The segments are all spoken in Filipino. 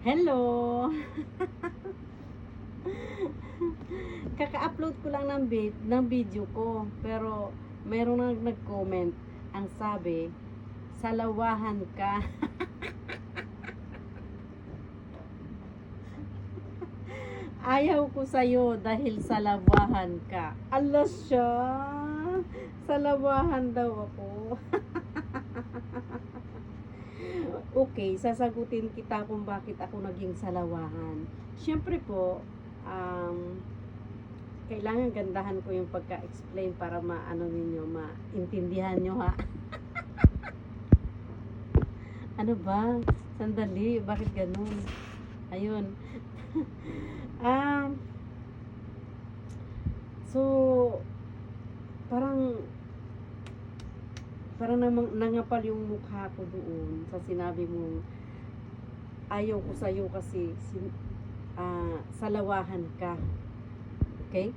Hello! Kaka-upload ko lang ng video ko. Pero, mayroong nag-comment. Ang sabi, salawahan ka. Ayaw ko sa'yo dahil salawahan ka. Ala siya! Salawahan daw ako. Okay, sasagutin kita kung bakit ako naging salawahan. Siyempre po, kailangan gandahan ko yung pagka-explain para maano ninyo, maintindihan nyo ha. Ano ba? Sandali, bakit ganun? Ayun. So, parang nangapal yung mukha ko doon sa sinabi mo, ayaw ko sa'yo kasi salawahan ka. Okay?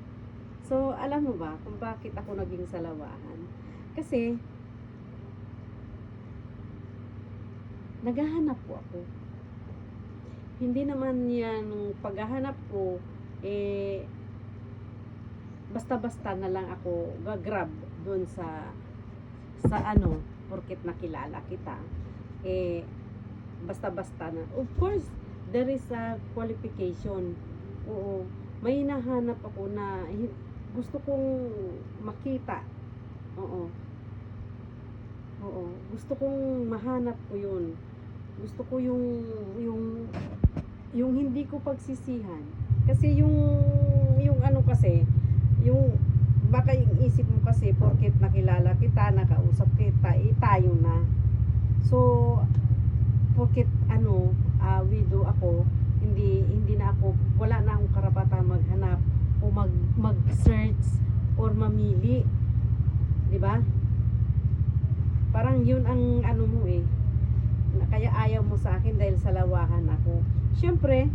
So, alam mo ba kung bakit ako naging salawahan? Kasi, naghahanap po ako. Hindi naman yan, paghahanap ko, basta-basta na lang ako gagrab doon sa porket nakilala kita, basta-basta na. Of course, there is a qualification. Oo, may hinahanap ako na gusto kong makita. Oo, gusto kong mahanap ko yun. Gusto ko yung hindi ko pagsisihan. Kasi yung baka yung isip mo kasi porket nakilala kita, nakausap kita, tayo na. So, porket widow ako, hindi na ako, wala na akong karapatang maghanap o mag-search or mamili. 'Di ba? Parang yun ang mo kaya ayaw mo sa akin dahil salawahan ako. Siyempre,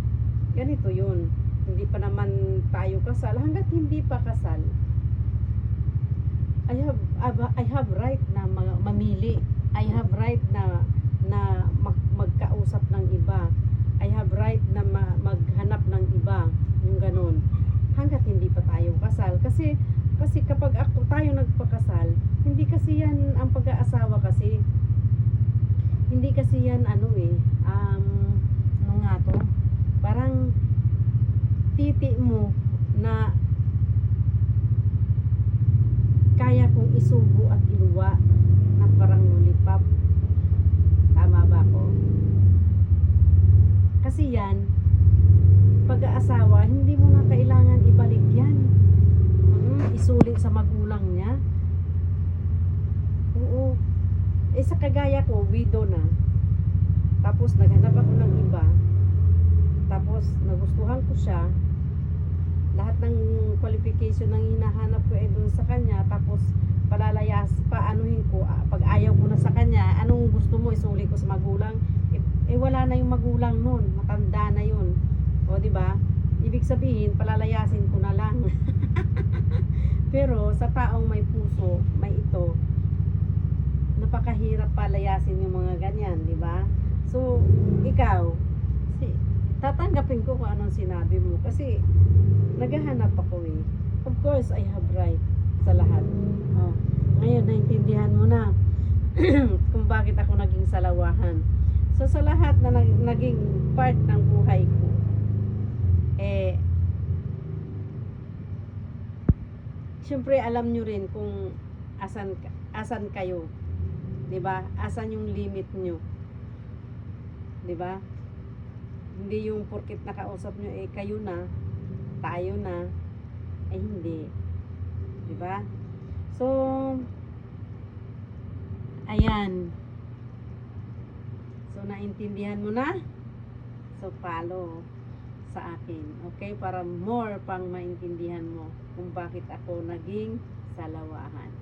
ganito yun. Hindi pa naman tayo kasal. Hanggat hindi pa kasal, I have right na mamili. I have right na magkausap ng iba. I have right na maghanap ng iba. Yung ganun. Hanggat hindi pa tayo kasal. Kasi kapag tayo nagpakasal, hindi kasi yan ang pag-aasawa kasi. Hindi kasi yan ano nga to? Parang titi mo na kaya kong isubo at iluwa na parang lollipop. Tama ba ko? Kasi yan, pag-aasawa, hindi mo na kailangan ibalik yan. Isulit sa magulang niya. Oo. Sa kagaya ko, widow na. Tapos naghanap ako ng iba. Tapos nagustuhan ko siya. Lahat ng qualification ng hinahanap ko dun sa kanya. Tapos paanuhin ko, pag ayaw ko na sa kanya, anong gusto mo, isuli ko sa magulang. Wala na yung magulang nun, matanda na yun. O di ba? Ibig sabihin, palalayasin ko na lang. Pero sa taong may puso, may ito, napakahirap palayasin yung mga ganyan, di ba? So, ikaw, tatanggapin ko kung anong sinabi mo kasi naghahanap ako Of course, I have right sa lahat. Ngayon, naintindihan mo na kung bakit ako naging salawahan. So, sa lahat na naging part ng buhay ko, syempre alam nyo rin kung asan kayo. 'Di ba? Asan yung limit nyo? 'Di ba? Hindi yung porket nakausap nyo kayo na, tayo na, hindi. 'Di ba? So, ayan. So, naintindihan mo na? So, follow sa akin. Okay? Para more pang maintindihan mo kung bakit ako naging salawahan.